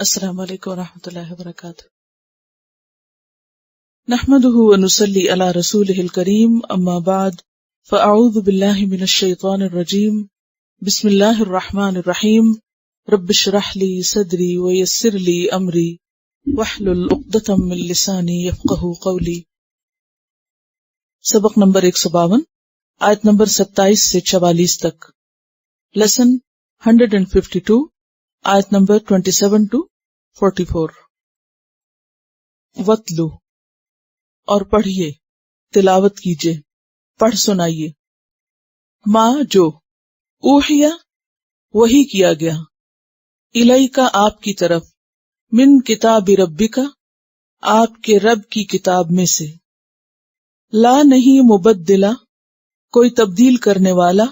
السلام علیکم ورحمۃ اللہ وبرکاتہ. نحمده ونصلي على رسوله الكريم اما بعد فاعوذ باللہ من الشیطان الرجیم بسم اللہ الرحمن الرحیم رب اشرح لي صدری ويسر لي امری واحلل عقدۃ من لسانی یفقهوا قولی. سبق نمبر 152 آیت نمبر 27 سے 44 تک. لیسن 152 آیت نمبر 27 to 44. وَاتْلُ اور پڑھیے، تلاوت کیجیے، پڑھ سنائیے. ما جو اوحیا وحی کیا گیا، الیکا آپ کی طرف، من کتاب ربکا آپ کے رب کی کتاب میں سے، لا نہیں مبدلا کوئی تبدیل کرنے والا،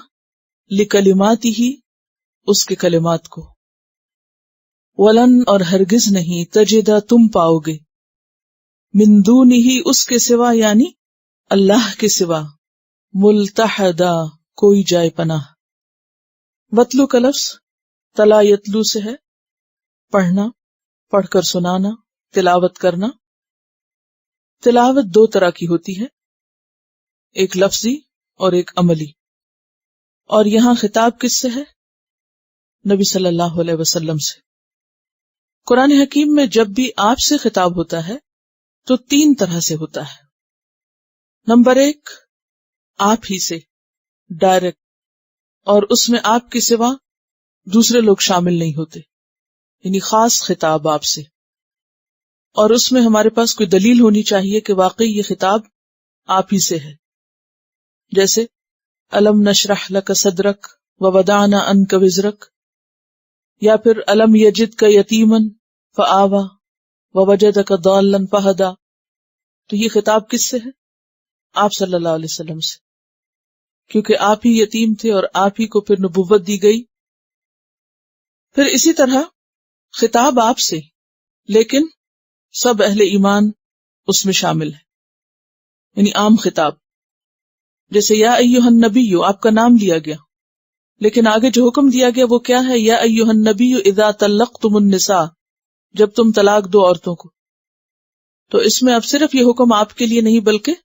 لکلماتی ہی اس کے کلمات کو، ولن اور ہرگز نہیں، تجدہ تم پاؤ گے، من دونہ اس کے سوا یعنی اللہ کے سوا، ملتحدا کوئی جائے پناہ. وطلو کا لفظ تلا یتلو سے ہے، پڑھنا، پڑھ کر سنانا، تلاوت کرنا. تلاوت دو طرح کی ہوتی ہے، ایک لفظی اور ایک عملی. اور یہاں خطاب کس سے ہے؟ نبی صلی اللہ علیہ وسلم سے. قرآن حکیم میں جب بھی آپ سے خطاب ہوتا ہے تو تین طرح سے ہوتا ہے. نمبر 1 آپ ہی سے ڈائریکٹ، اور اس میں آپ کے سوا دوسرے لوگ شامل نہیں ہوتے، یعنی خاص خطاب آپ سے، اور اس میں ہمارے پاس کوئی دلیل ہونی چاہیے کہ واقعی یہ خطاب آپ ہی سے ہے. جیسے الم نشرح لک صدرک ووضعنا عنک وزرک، یا پھر الم یجدک یتیما فآوی ووجدک ضالا فہدی. تو یہ خطاب کس سے ہے؟ آپ صلی اللہ علیہ وسلم سے، کیونکہ آپ ہی یتیم تھے اور آپ ہی کو پھر نبوت دی گئی. پھر اسی طرح خطاب آپ سے، لیکن سب اہل ایمان اس میں شامل ہے، یعنی عام خطاب. جیسے یا ایھا النبی، آپ کا نام لیا گیا، لیکن آگے جو حکم دیا گیا وہ کیا ہے؟ یا ایھا النبی اذا طلقتم النساء، جب تم طلاق دو عورتوں کو. تو اس میں اب صرف یہ حکم آپ کے لیے نہیں بلکہ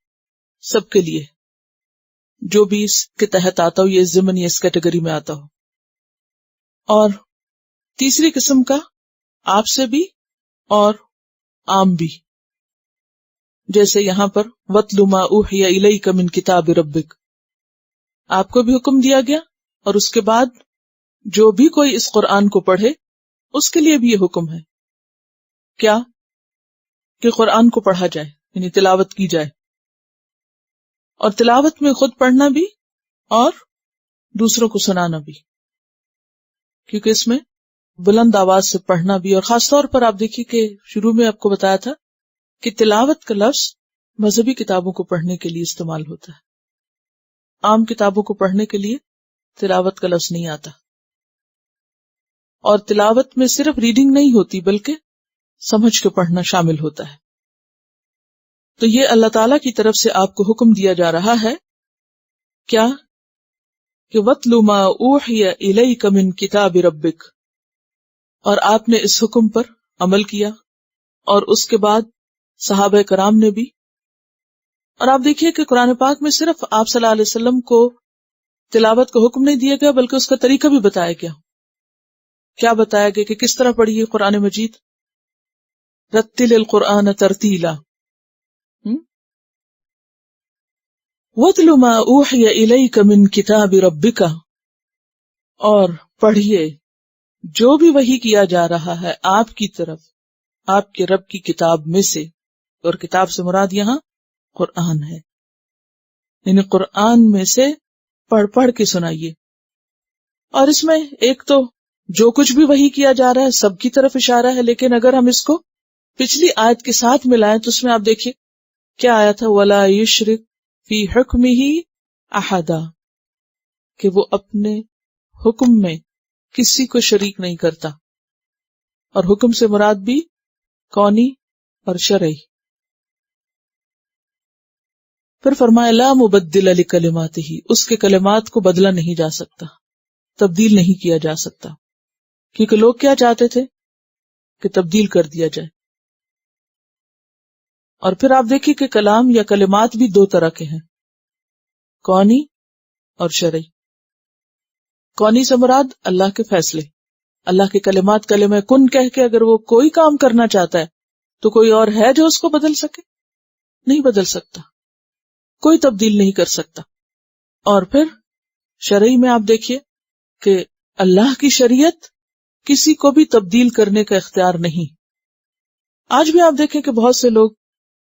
سب کے لیے، جو بھی اس کے تحت آتا ہو، یہ اس ضمن یا اس کیٹیگری میں آتا ہو. اور تیسری قسم کا آپ سے بھی اور عام بھی، جیسے یہاں پر وَاتْلُ مَا أُوحِيَ إِلَيْكَ مِن كِتَابِ رَبِّكَ، آپ کو بھی حکم دیا گیا، اور اس کے بعد جو بھی کوئی اس قرآن کو پڑھے اس کے لیے بھی یہ حکم ہے. کیا؟ کہ قرآن کو پڑھا جائے، یعنی تلاوت کی جائے. اور تلاوت میں خود پڑھنا بھی اور دوسروں کو سنانا بھی، کیونکہ اس میں بلند آواز سے پڑھنا بھی. اور خاص طور پر آپ دیکھیے کہ شروع میں آپ کو بتایا تھا کہ تلاوت کا لفظ مذہبی کتابوں کو پڑھنے کے لیے استعمال ہوتا ہے، عام کتابوں کو پڑھنے کے لیے تلاوت کا لفظ نہیں آتا. اور تلاوت میں صرف ریڈنگ نہیں ہوتی بلکہ سمجھ کے پڑھنا شامل ہوتا ہے. تو یہ اللہ تعالیٰ کی طرف سے آپ کو حکم دیا جا رہا ہے، کیا؟ کہ وَاتْلُ مَا أُوحِيَ إِلَيْكَ مِن كِتَابِ رَبِّكَ. اور آپ نے اس حکم پر عمل کیا، اور اس کے بعد صحابہ کرام نے بھی. اور آپ دیکھیے کہ قرآن پاک میں صرف آپ صلی اللہ علیہ وسلم کو تلاوت کا حکم نہیں دیا گیا بلکہ اس کا طریقہ بھی بتایا گیا. کیا بتایا گیا کہ کس طرح پڑھیے قرآن مجید؟ رتل القرآن ترتیلا. وَاتْلُ مَا أُوحِيَ إِلَيْكَ مِن كِتَابِ رَبِّكَ، اور پڑھیے جو بھی وحی کیا جا رہا ہے آپ کی طرف، آپ کے رب کی کتاب میں سے. اور کتاب سے مراد یہاں قرآن ہے، یعنی قرآن میں سے پڑھ پڑھ کے سنائیے. اور اس میں ایک تو جو کچھ بھی وحی کیا جا رہا ہے سب کی طرف اشارہ ہے، لیکن اگر ہم اس کو پچھلی آیت کے ساتھ ملائیں تو اس میں آپ دیکھیے کیا آیا تھا؟ وَلَا يُشْرِكْ فِي حُكْمِهِ أَحَدًا، کہ وہ اپنے حکم میں کسی کو شریک نہیں کرتا. اور حکم سے مراد بھی کونی اور شرعی. پھر فرمایا لا مبدل لکلماتہ، اس کے کلمات کو بدلا نہیں جا سکتا، تبدیل نہیں کیا جا سکتا. کیونکہ لوگ کیا چاہتے تھے کہ تبدیل کر دیا جائے. اور پھر آپ دیکھیے کہ کلام یا کلمات بھی دو طرح کے ہیں، کونی اور شرعی. کونی سے مراد اللہ کے فیصلے، اللہ کے کلمات، کلمہ کن کہہ کے اگر وہ کوئی کام کرنا چاہتا ہے تو کوئی اور ہے جو اس کو بدل سکے؟ نہیں بدل سکتا، کوئی تبدیل نہیں کر سکتا. اور پھر شرعی میں آپ دیکھیے کہ اللہ کی شریعت کسی کو بھی تبدیل کرنے کا اختیار نہیں. آج بھی آپ دیکھیں کہ بہت سے لوگ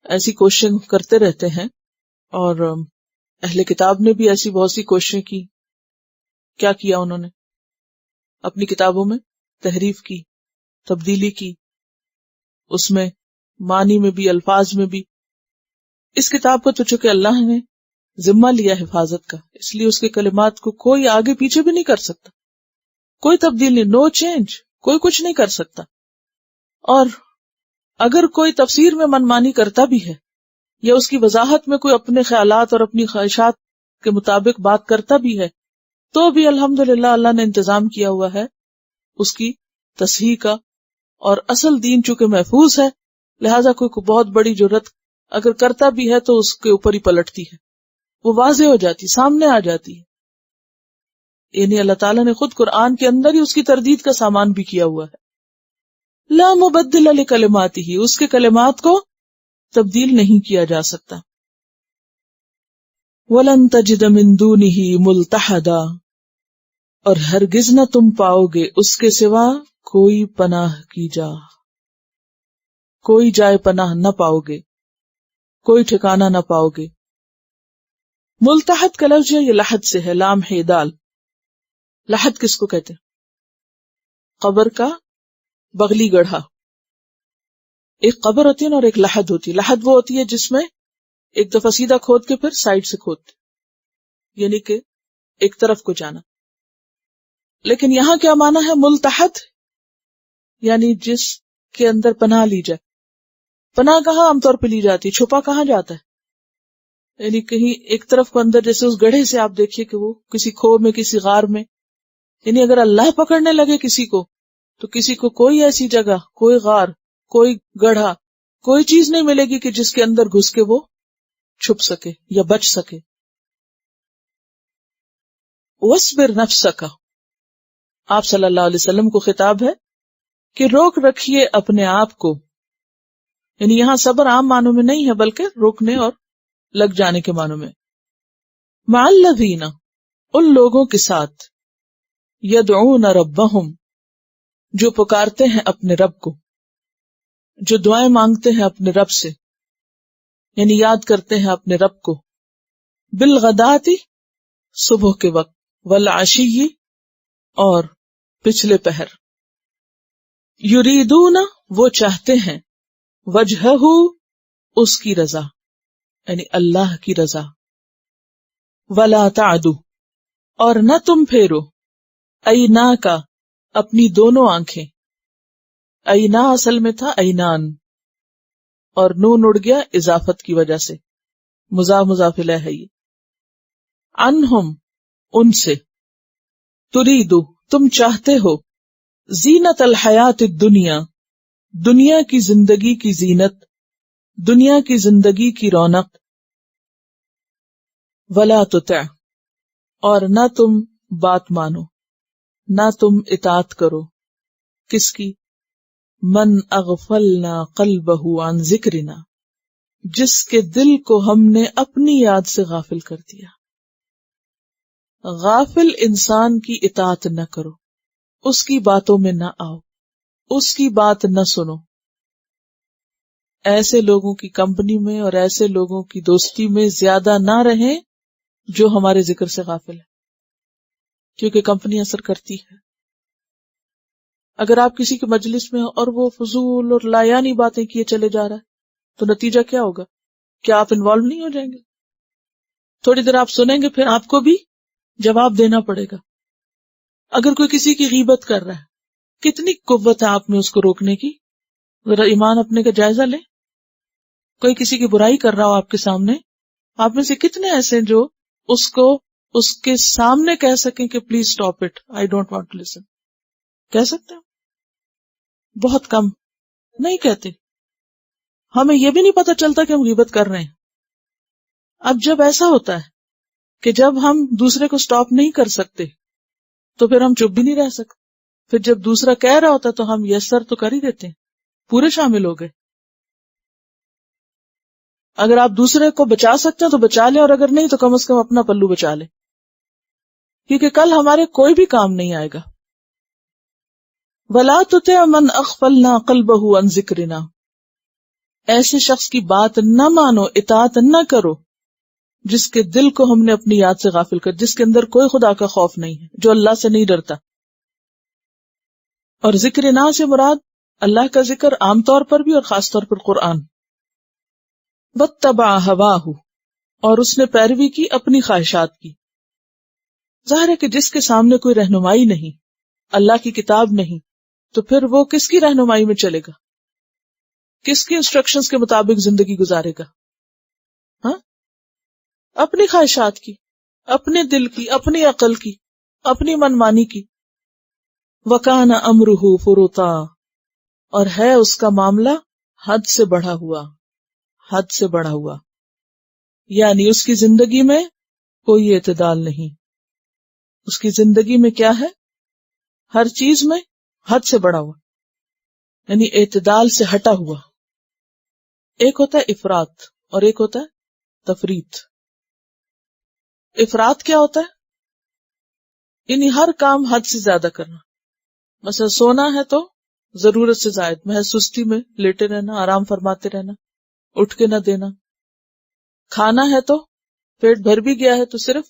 ایسی کوششیں کرتے رہتے ہیں، اور اہل کتاب نے بھی ایسی بہت سی کوششیں کی. کیا کیا انہوں نے؟ اپنی کتابوں میں تحریف کی، تبدیلی کی، اس میں معنی میں بھی، الفاظ میں بھی. اس کتاب کو تو چونکہ اللہ نے ذمہ لیا حفاظت کا، اس لیے اس کے کلمات کو کوئی آگے پیچھے بھی نہیں کر سکتا، کوئی تبدیل نہیں، نو چینج، کوئی کچھ نہیں کر سکتا. اور اگر کوئی تفسیر میں منمانی کرتا بھی ہے یا اس کی وضاحت میں کوئی اپنے خیالات اور اپنی خواہشات کے مطابق بات کرتا بھی ہے تو بھی الحمدللہ اللہ نے انتظام کیا ہوا ہے اس کی تصحیح کا. اور اصل دین چونکہ محفوظ ہے لہذا کوئی بہت بڑی جرت اگر کرتا بھی ہے تو اس کے اوپر ہی پلٹتی ہے، وہ واضح ہو جاتی، سامنے آ جاتی ہے. یعنی اللہ تعالیٰ نے خود قرآن کے اندر ہی اس کی تردید کا سامان بھی کیا ہوا ہے. لا مبدل لکلماتہ، اس کے کلمات کو تبدیل نہیں کیا جا سکتا. وَلَن تَجِدَ مِن دُونِهِ مُلْتَحَدًا، اور ہرگز نہ تم پاؤ گے اس کے سوا کوئی پناہ کی جا، کوئی جائے پناہ نہ پاؤ گے، کوئی ٹھکانہ نہ پاؤ گے. ملتحد کا لفظ یہ لحد سے ہے، لام ہے دال. لحد کس کو کہتے ہیں؟ قبر کا بغلی گڑھا. ایک قبر ہوتی ہے اور ایک لحد ہوتی ہے. لحد وہ ہوتی ہے جس میں ایک دفعہ سیدھا کھود کے پھر سائڈ سے کھودتے، یعنی کہ ایک طرف کو جانا. لیکن یہاں کیا معنی ہے ملتحد؟ یعنی جس کے اندر پناہ لی جائے. پناہ کہاں عام طور پہ لی جاتی ہے؟ چھپا کہاں جاتا ہے؟ یعنی کہیں ایک طرف کو اندر، جیسے اس گڑھے سے آپ دیکھیے کہ وہ کسی کھو میں، کسی غار میں. یعنی اگر اللہ پکڑنے لگے کسی کو تو کسی کو کوئی ایسی جگہ، کوئی غار، کوئی گڑھا، کوئی چیز نہیں ملے گی کہ جس کے اندر گھس کے وہ چھپ سکے یا بچ سکے. وَاصْبِرْ نَفْسَكَ، آپ صلی اللہ علیہ وسلم کو خطاب ہے کہ روک رکھیے اپنے آپ کو. یعنی یہاں صبر عام معنوں میں نہیں ہے بلکہ روکنے اور لگ جانے کے معنوں میں. مع الذین، ان لوگوں کے ساتھ، یدعون ربہم، جو پکارتے ہیں اپنے رب کو، جو دعائیں مانگتے ہیں اپنے رب سے، یعنی یاد کرتے ہیں اپنے رب کو. بالغداۃ، صبح کے وقت، والعشی، اور پچھلے پہر. یریدون، وہ چاہتے ہیں، وجہہ، اس کی رضا، یعنی اللہ کی رضا. ولا تعدو، اور نہ تم پھیرو، اینا کا، اپنی دونوں آنکھیں. اینا اصل میں تھا اینان، اور نون اڑ گیا اضافت کی وجہ سے، مضاف الیہ ہے یہ. عنہم، ان سے. تریدو، تم چاہتے ہو، زینت الحیات الدنیا، دنیا کی زندگی کی زینت، دنیا کی زندگی کی رونق. ولا تطع، اور نہ تم بات مانو، نہ تم اطاعت کرو. کس کی؟ من اغفلنا قلبہ عن ذکرنا، جس کے دل کو ہم نے اپنی یاد سے غافل کر دیا. غافل انسان کی اطاعت نہ کرو، اس کی باتوں میں نہ آؤ، اس کی بات نہ سنو. ایسے لوگوں کی کمپنی میں اور ایسے لوگوں کی دوستی میں زیادہ نہ رہیں جو ہمارے ذکر سے غافل ہے، کیونکہ کمپنی اثر کرتی ہے. اگر آپ کسی کے مجلس میں اور وہ فضول اور لایانی باتیں کیے چلے جا رہا ہے تو نتیجہ کیا ہوگا؟ کیا آپ انوالو نہیں ہو جائیں گے؟ تھوڑی دیر آپ سنیں گے، پھر آپ کو بھی جواب دینا پڑے گا. اگر کوئی کسی کی غیبت کر رہا ہے، کتنی قوت ہے آپ میں اس کو روکنے کی؟ ذرا ایمان اپنے کا جائزہ لیں. کوئی کسی کی برائی کر رہا ہو آپ کے سامنے، آپ میں سے کتنے ایسے ہیں جو اس کو اس کے سامنے کہہ سکیں کہ please stop it, I don't want to listen? کہہ سکتے ہیں؟ بہت کم نہیں کہتے. ہمیں یہ بھی نہیں پتا چلتا کہ ہم غیبت کر رہے ہیں. اب جب ایسا ہوتا ہے کہ جب ہم دوسرے کو سٹاپ نہیں کر سکتے تو پھر ہم چپ بھی نہیں رہ سکتے. پھر جب دوسرا کہہ رہا ہوتا تو ہم یس سر تو کر ہی دیتے ہیں, پورے شامل ہو گئے. اگر آپ دوسرے کو بچا سکتے ہیں تو بچا لیں, اور اگر نہیں تو کم از کم اپنا پلو بچا لیں, کیونکہ کل ہمارے کوئی بھی کام نہیں آئے گا. وَلَا تُطِعْ مَنْ أَغْفَلْنَا قَلْبَهُ عَنْ ذِكْرِنَا, ایسے شخص کی بات نہ مانو, اطاعت نہ کرو جس کے دل کو ہم نے اپنی یاد سے غافل کر, جس کے اندر کوئی خدا کا خوف نہیں ہے, جو اللہ سے نہیں ڈرتا. اور ذکر نہ سے مراد اللہ کا ذکر عام طور پر بھی اور خاص طور پر قرآن. وَاتَّبَعَ هَوَاهُ, اور اس نے پیروی کی اپنی خواہشات کی. ظاہر ہے کہ جس کے سامنے کوئی رہنمائی نہیں, اللہ کی کتاب نہیں, تو پھر وہ کس کی رہنمائی میں چلے گا, کس کی انسٹرکشنز کے مطابق زندگی گزارے گا؟ ہاں, اپنی خواہشات کی, اپنے دل کی, اپنی عقل کی, اپنی منمانی کی. وَكَانَ أَمْرُهُ فُرُطًا, اور ہے اس کا معاملہ حد سے بڑھا ہوا, حد سے بڑھا ہوا, یعنی اس کی زندگی میں کوئی اعتدال نہیں. اس کی زندگی میں کیا ہے؟ ہر چیز میں حد سے بڑھا ہوا, یعنی اعتدال سے ہٹا ہوا. ایک ہوتا ہے افراط اور ایک ہوتا ہے تفریط. افراط کیا ہوتا ہے؟ یعنی ہر کام حد سے زیادہ کرنا. مثلا سونا ہے تو ضرورت سے زائد, محض سستی میں لیٹے رہنا, آرام فرماتے رہنا, اٹھ کے نہ دینا. کھانا ہے تو پیٹ بھر بھی گیا ہے تو صرف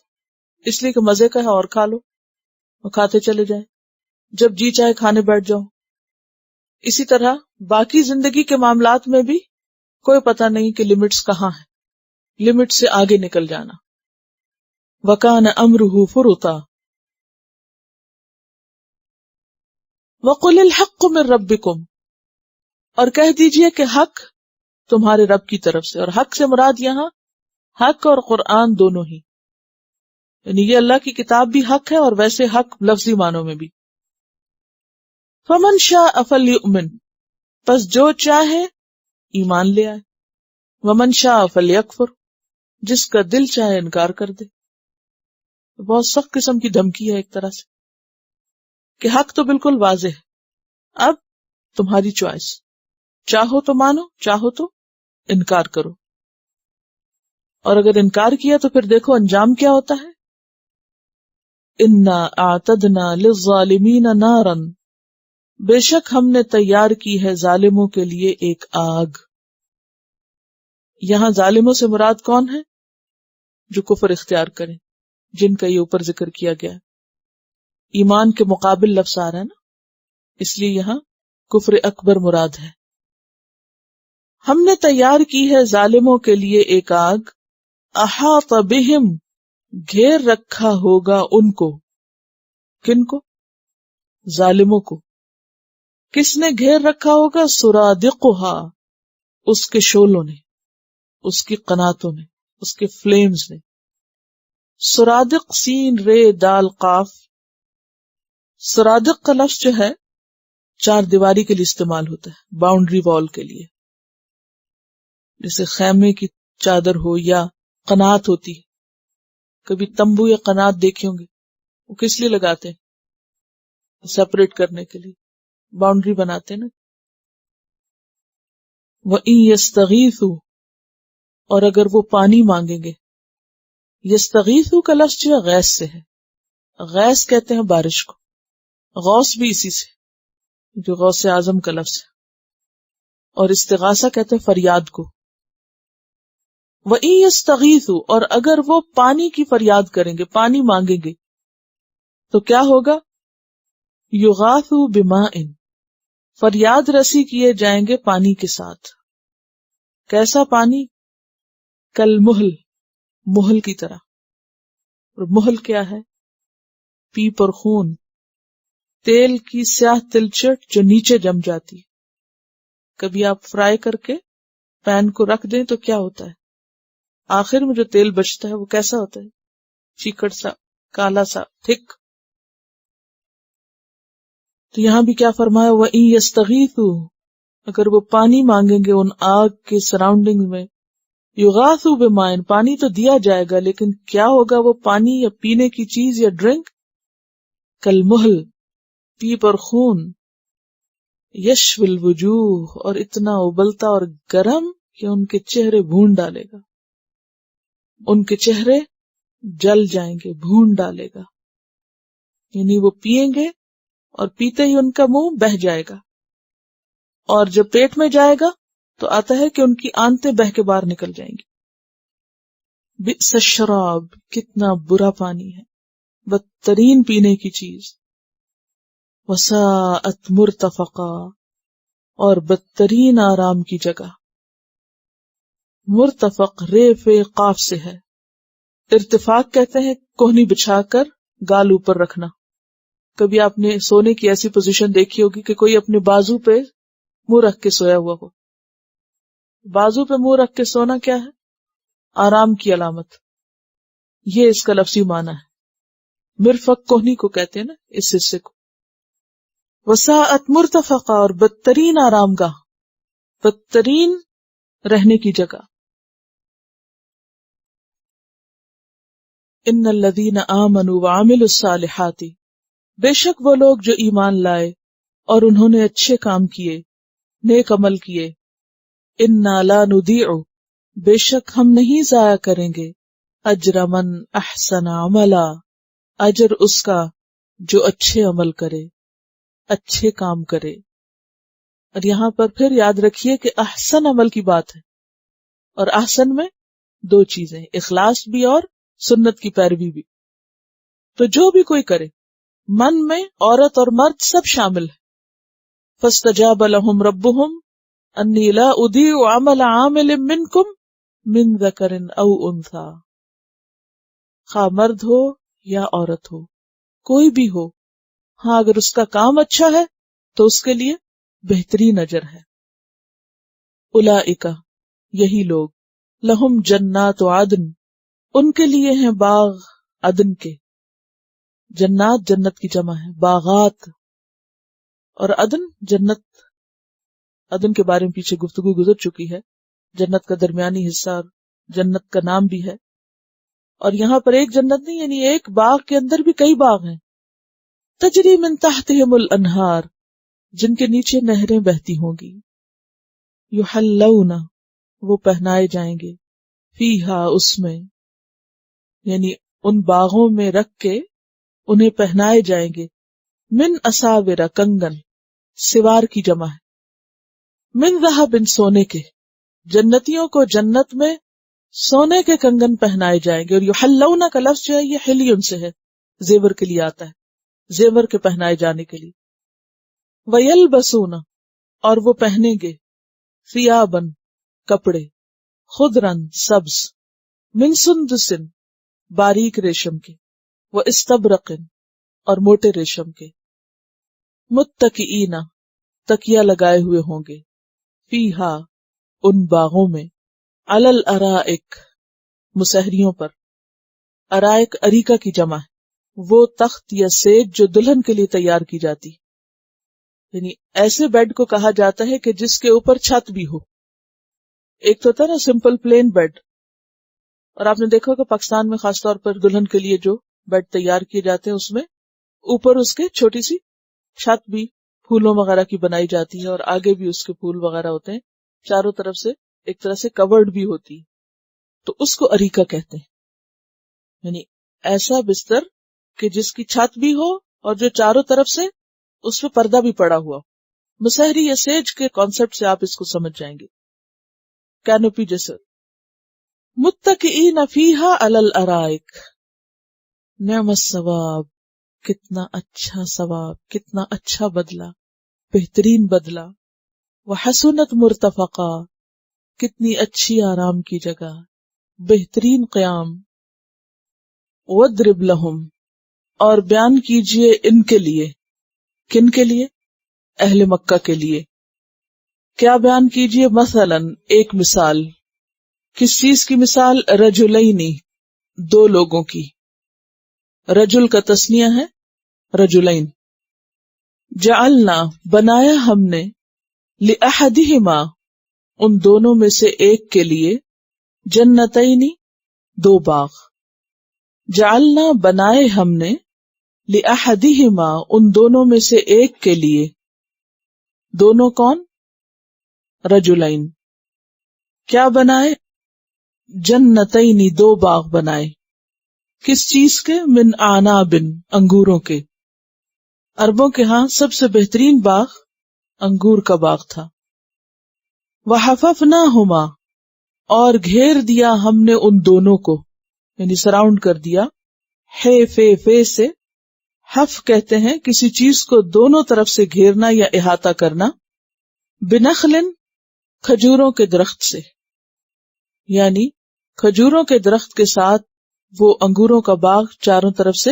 اس لیے کہ مزے کا ہے اور کھا لو, اور کھاتے چلے جائیں, جب جی چاہے کھانے بیٹھ جاؤ. اسی طرح باقی زندگی کے معاملات میں بھی کوئی پتہ نہیں کہ لمٹس کہاں ہیں, لمٹ سے آگے نکل جانا. وَكَانَ أَمْرُهُ فُرُطًا وَقُلِ الْحَقُّ مِنْ رَبِّكُمْ, اور کہہ دیجئے کہ حق تمہارے رب کی طرف سے. اور حق سے مراد یہاں حق اور قرآن دونوں ہی, یعنی یہ اللہ کی کتاب بھی حق ہے اور ویسے حق لفظی معنوں میں بھی. فَمَنْ شَاءَ فَلْيُؤْمِنْ, پس جو چاہے ایمان لے آئے. وَمَنْ شَاءَ فَلْيَكْفُرْ, جس کا دل چاہے انکار کر دے. بہت سخت قسم کی دھمکی ہے ایک طرح سے, کہ حق تو بالکل واضح ہے, اب تمہاری چوائس, چاہو تو مانو, چاہو تو انکار کرو. اور اگر انکار کیا تو پھر دیکھو انجام کیا ہوتا ہے. اِنَّا أَعْتَدْنَا لِلظَّالِمِينَ نَارًا, بے شک ہم نے تیار کی ہے ظالموں کے لیے ایک آگ. یہاں ظالموں سے مراد کون ہے؟ جو کفر اختیار کریں, جن کا یہ اوپر ذکر کیا گیا ہے. ایمان کے مقابل لفظ آ رہا ہے نا, اس لیے یہاں کفر اکبر مراد ہے. ہم نے تیار کی ہے ظالموں کے لیے ایک آگ, احاط بہم, گھیر رکھا ہوگا ان کو. کن کو؟ ظالموں کو. کس نے گھیر رکھا ہوگا؟ سرادقہا, اس کے شعلوں نے, اس کی قناتوں نے, اس کے فلیمز نے. سرادق سین رے دال قاف. سرادق کا لفظ جو ہے چار دیواری کے لیے استعمال ہوتا ہے, باؤنڈری وال کے لیے, جیسے خیمے کی چادر ہو یا قنات ہوتی ہے. کبھی تمبو یا قنات دیکھے ہوں گے, وہ کس لیے لگاتے ہیں؟ سیپریٹ کرنے کے لیے, باؤنڈری بناتے ہیں نا. وَإِن يَسْتَغِيثُوا, اور اگر وہ پانی مانگیں گے. یستغیثوا کا لفظ جو ہے غیث سے ہے. غیث کہتے ہیں بارش کو, غوث بھی اسی سے, جو غوث اعظم کا لفظ ہے. اور استغاثہ کہتے ہیں فریاد کو. وَإِن يَسْتَغِيثُوا, اور اگر وہ پانی کی فریاد کریں گے, پانی مانگیں گے, تو کیا ہوگا؟ یغاثوا بماء, فریاد رسی کیے جائیں گے پانی کے ساتھ. کیسا پانی؟ کالمہل, مہل کی طرح. اور مہل کیا ہے؟ پیپ اور خون, تیل کی سیاہ تلچٹ جو نیچے جم جاتی ہے. کبھی آپ فرائی کر کے پین کو رکھ دیں تو کیا ہوتا ہے؟ آخر میں جو تیل بچتا ہے وہ کیسا ہوتا ہے؟ چیکڑ سا, کالا سا, تھک. تو یہاں بھی کیا فرمایا، وَإِن يَسْتَغِيثُوا، اگر وہ پانی مانگیں گے ان آگ کے سراؤنڈنگ میں، یغاثوا بماء، پانی تو دیا جائے گا لیکن کیا ہوگا وہ پانی یا پینے کی چیز یا ڈرنک، کالمہل، پیپ اور خون، یشوی الوجوہ، اور اتنا ابلتا اور گرم کہ ان کے چہرے بھون ڈالے گا، ان کے چہرے جل جائیں گے، بھون ڈالے گا، یعنی وہ پیئیں گے اور پیتے ہی ان کا منہ بہہ جائے گا، اور جب پیٹ میں جائے گا تو آتا ہے کہ ان کی آنتیں بہہ کے باہر نکل جائیں گی۔ بئس الشراب، کتنا برا پانی ہے، بدترین پینے کی چیز، وساءت مرتفقا، اور بدترین آرام کی جگہ۔ مرتفق رے فے قاف سے ہے، ارتفاق کہتے ہیں کوہنی بچھا کر گال اوپر رکھنا۔ کبھی آپ نے سونے کی ایسی پوزیشن دیکھی ہوگی کہ کوئی اپنے بازو پہ منہ رکھ کے سویا ہوا ہو۔ بازو پہ منہ رکھ کے سونا کیا ہے؟ آرام کی علامت، یہ اس کا لفظی معنی ہے۔ مرفق کوہنی کو کہتے ہیں نا اس حصے کو۔ وساعت مرتفقہ، اور بدترین آرام گاہ، بدترین رہنے کی جگہ۔ ان الذین آمنوا وعملوا الصالحات، بے شک وہ لوگ جو ایمان لائے اور انہوں نے اچھے کام کیے، نیک عمل کیے، انا لا نضیع، بے شک ہم نہیں ضائع کریں گے، اجر من احسن عملا، اجر اس کا جو اچھے عمل کرے، اچھے کام کرے۔ اور یہاں پر پھر یاد رکھیے کہ احسن عمل کی بات ہے، اور احسن میں دو چیزیں، اخلاص بھی اور سنت کی پیروی بھی۔ تو جو بھی کوئی کرے، من میں عورت اور مرد سب شامل ہے۔ فاستجاب لهم ربهم انی لا اضیع عمل عامل منکم من ذکر او انثی، خواہ مرد ہو یا عورت ہو، کوئی بھی ہو، ہاں اگر اس کا کام اچھا ہے تو اس کے لیے بہترین اجر ہے۔ اولئک، یہی لوگ، لہم جنات عدن، ان کے لیے ہیں باغ عدن کے۔ جنات جنت کی جمع ہے، باغات، اور عدن جنت، عدن کے بارے میں پیچھے گفتگو گزر چکی ہے، جنت کا درمیانی حصہ اور جنت کا نام بھی ہے۔ اور یہاں پر ایک جنت نہیں، یعنی ایک باغ کے اندر بھی کئی باغ ہیں۔ تجری من تحتہم الانہار، جن کے نیچے نہریں بہتی ہوں گی۔ یحلون، وہ پہنائے جائیں گے، فیہا، اس میں، یعنی ان باغوں میں رکھ کے انہیں پہنائے جائیں گے، من اساور، کنگن، سوار کی جمع ہے، من ذہب، سونے کے، جنتیوں کو جنت میں سونے کے کنگن پہنائے جائیں گے۔ اور یحلون کا لفظ جو ہے یہ حلیون سے ہے، زیور کے لیے آتا ہے، زیور کے پہنائے جانے کے لیے۔ ویلبسون، اور وہ پہنیں گے، ثیابن، کپڑے، خضرن، سبز، من سندس، باریک ریشم کے، واستبرق، اور موٹے ریشم کے، متکئین، تکیہ لگائے ہوئے ہوں گے، فیہا، ان باغوں میں، علی الارائک، مسہریوں پر۔ ارائک اریکہ کی جمع ہے، وہ تخت یا سیج جو دلہن کے لیے تیار کی جاتی، یعنی ایسے بیڈ کو کہا جاتا ہے کہ جس کے اوپر چھت بھی ہو۔ ایک تو ہوتا ہے نا سمپل پلین بیڈ، اور آپ نے دیکھا ہوگا پاکستان میں خاص طور پر دلہن کے لیے جو بیڈ تیار کیے جاتے ہیں اس میں اوپر اس کے چھوٹی سی چھت بھی پھولوں وغیرہ کی بنائی جاتی ہے، اور آگے بھی اس کے پھول وغیرہ ہوتے ہیں، چاروں طرف سے ایک طرح سے کورڈ بھی ہوتی ہے، تو اس کو اریکہ کہتے ہیں، یعنی ایسا بستر کہ جس کی چھت بھی ہو اور جو چاروں طرف سے اس پہ پردہ بھی پڑا ہوا۔ مسہری یا سیج کے کانسیپٹ سے آپ اس کو سمجھ جائیں گے، کینوپی جیسے۔ متکئین فیہا علی الارائک، نعم الثواب، کتنا اچھا ثواب، کتنا اچھا بدلہ، بہترین بدلہ۔ وحسنت مرتفقا، کتنی اچھی آرام کی جگہ، بہترین قیام۔ وَاضْرِبْ لَهُمْ، اور بیان کیجئے ان کے لیے، کن کے لیے؟ اہل مکہ کے لیے۔ کیا بیان کیجئے؟ مثلاً، ایک مثال، کس چیز کی مثال؟ رجلینی، دو لوگوں کی۔ رجل کا تسنیہ ہے رجلین، جعلنا بنایا ہم نے لأحدہما ان دونوں میں سے ایک کے لیے جنتین دو باغ. جعلنا بنائے ہم نے لأحدہما ان دونوں میں سے ایک کے لیے. دونوں کون؟ رجلین. کیا بنائے؟ جنتین دو باغ بنائے. کس چیز کے؟ من اعناب انگوروں کے. عربوں کے ہاں سب سے بہترین باغ انگور کا باغ تھا. وحففناہما اور گھیر دیا ہم نے ان دونوں کو، یعنی سراؤنڈ کر دیا. فے سے حف کہتے ہیں کسی چیز کو دونوں طرف سے گھیرنا یا احاطہ کرنا. بنخل کھجوروں کے درخت سے، یعنی کھجوروں کے درخت کے ساتھ وہ انگوروں کا باغ چاروں طرف سے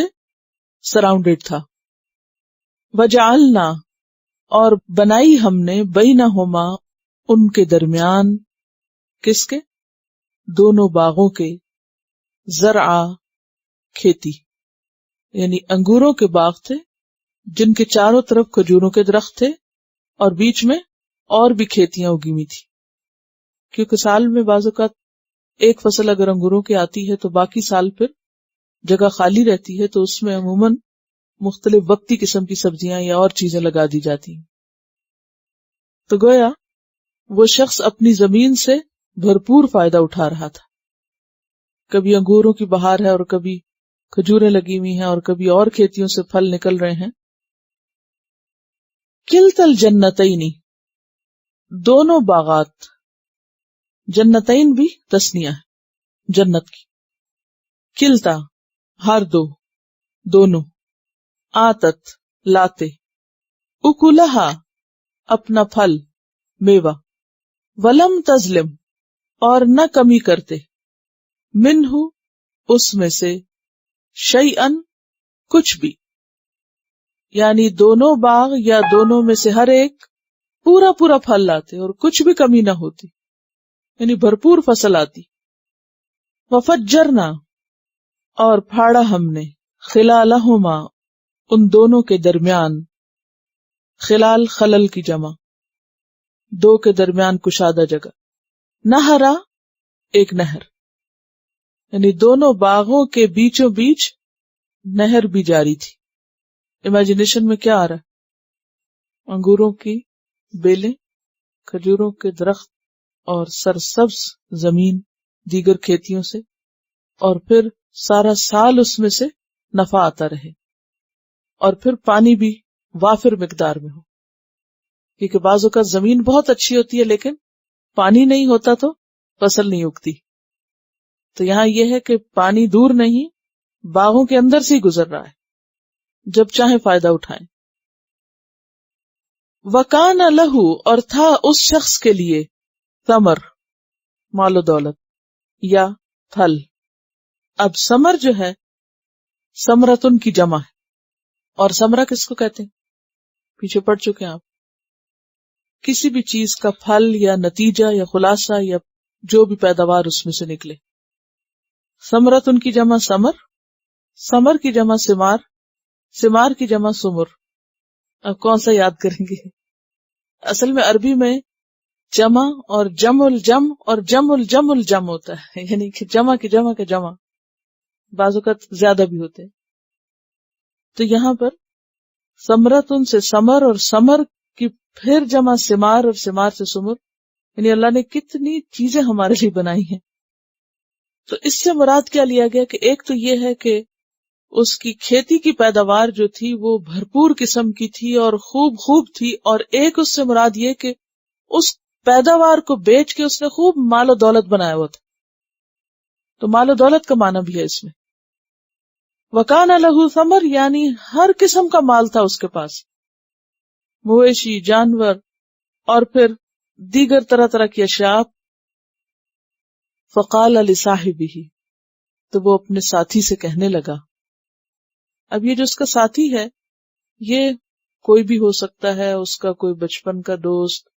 سراؤنڈڈ تھا. وجعلنا اور بنائی ہم نے بینہما ان کے درمیان، کس کے؟ دونوں باغوں کے، زرعا کھیتی. یعنی انگوروں کے باغ تھے جن کے چاروں طرف کھجوروں کے درخت تھے اور بیچ میں اور بھی کھیتیاں اگی ہوئی تھی. کیونکہ سال میں بعض اوقات ایک فصل اگر انگوروں کی آتی ہے تو باقی سال پھر جگہ خالی رہتی ہے، تو اس میں عموماً مختلف وقتی قسم کی سبزیاں یا اور چیزیں لگا دی جاتی ہیں. تو گویا وہ شخص اپنی زمین سے بھرپور فائدہ اٹھا رہا تھا. کبھی انگوروں کی بہار ہے اور کبھی کھجوریں لگی ہوئی ہیں اور کبھی اور کھیتیوں سے پھل نکل رہے ہیں. کلتا الجنتین دونوں باغات، جنتین بھی تثنیہ ہے جنت کی. کلتا ہر دو، دونوں. آتت لاتے، اکلہا اپنا پھل میوہ، ولم تظلم اور نہ کمی کرتے، منہ اس میں سے، شیئن کچھ بھی. یعنی دونوں باغ یا دونوں میں سے ہر ایک پورا پورا پھل لاتے اور کچھ بھی کمی نہ ہوتی، یعنی بھرپور فصل آتی. وفجرنا اور پھاڑا ہم نے خلالہما ان دونوں کے درمیان. خلال خلل کی جمع، دو کے درمیان کشادہ جگہ. نہرا ایک نہر، یعنی دونوں باغوں کے بیچوں بیچ نہر بھی جاری تھی. امیجنیشن میں کیا آ رہا ہے؟ انگوروں کی بیلیں، کھجوروں کے درخت اور سرسبز زمین دیگر کھیتیوں سے، اور پھر سارا سال اس میں سے نفع آتا رہے، اور پھر پانی بھی وافر مقدار میں ہو. کیونکہ بعض اوقات زمین بہت اچھی ہوتی ہے لیکن پانی نہیں ہوتا تو فصل نہیں اگتی. تو یہاں یہ ہے کہ پانی دور نہیں، باغوں کے اندر سے ہی گزر رہا ہے، جب چاہیں فائدہ اٹھائیں. وکان لہو اور تھا اس شخص کے لیے، ثمر مال و دولت یا پھل. اب ثمر جو ہے ثمرتن کی جمع ہے، اور ثمرہ کس کو کہتے ہیں؟ پیچھے پڑھ چکے ہیں آپ. کسی بھی چیز کا پھل یا نتیجہ یا خلاصہ یا جو بھی پیداوار اس میں سے نکلے. ثمرتن کی جمع ثمر، ثمر کی جمع ثمار، ثمار کی جمع ثمر. اب کون سا یاد کریں گے؟ اصل میں عربی میں جمع اور جمع الجم اور جمع الجم الجم ہوتا ہے، یعنی کہ جمع کی جمع کا جمع، بعض اوقات زیادہ بھی ہوتے ہیں. تو یہاں پر ثمرتن سے ثمر اور ثمر کی پھر جمع ثمار اور ثمار سے ثمر، یعنی اللہ نے کتنی چیزیں ہمارے لیے بنائی ہیں. تو اس سے مراد کیا لیا گیا کہ ایک تو یہ ہے کہ اس کی کھیتی کی پیداوار جو تھی وہ بھرپور قسم کی تھی اور خوب تھی، اور ایک اس سے مراد یہ کہ اس پیداوار کو بیچ کے اس نے خوب مال و دولت بنایا ہوا تھا. تو مال و دولت کا معنی بھی ہے اس میں. وکان لہو ثمر یعنی ہر قسم کا مال تھا اس کے پاس، مویشی، جانور اور پھر دیگر طرح طرح کی اشیاء. فقال لصاحبہ تو وہ اپنے ساتھی سے کہنے لگا. اب یہ جو اس کا ساتھی ہے یہ کوئی بھی ہو سکتا ہے، اس کا کوئی بچپن کا دوست،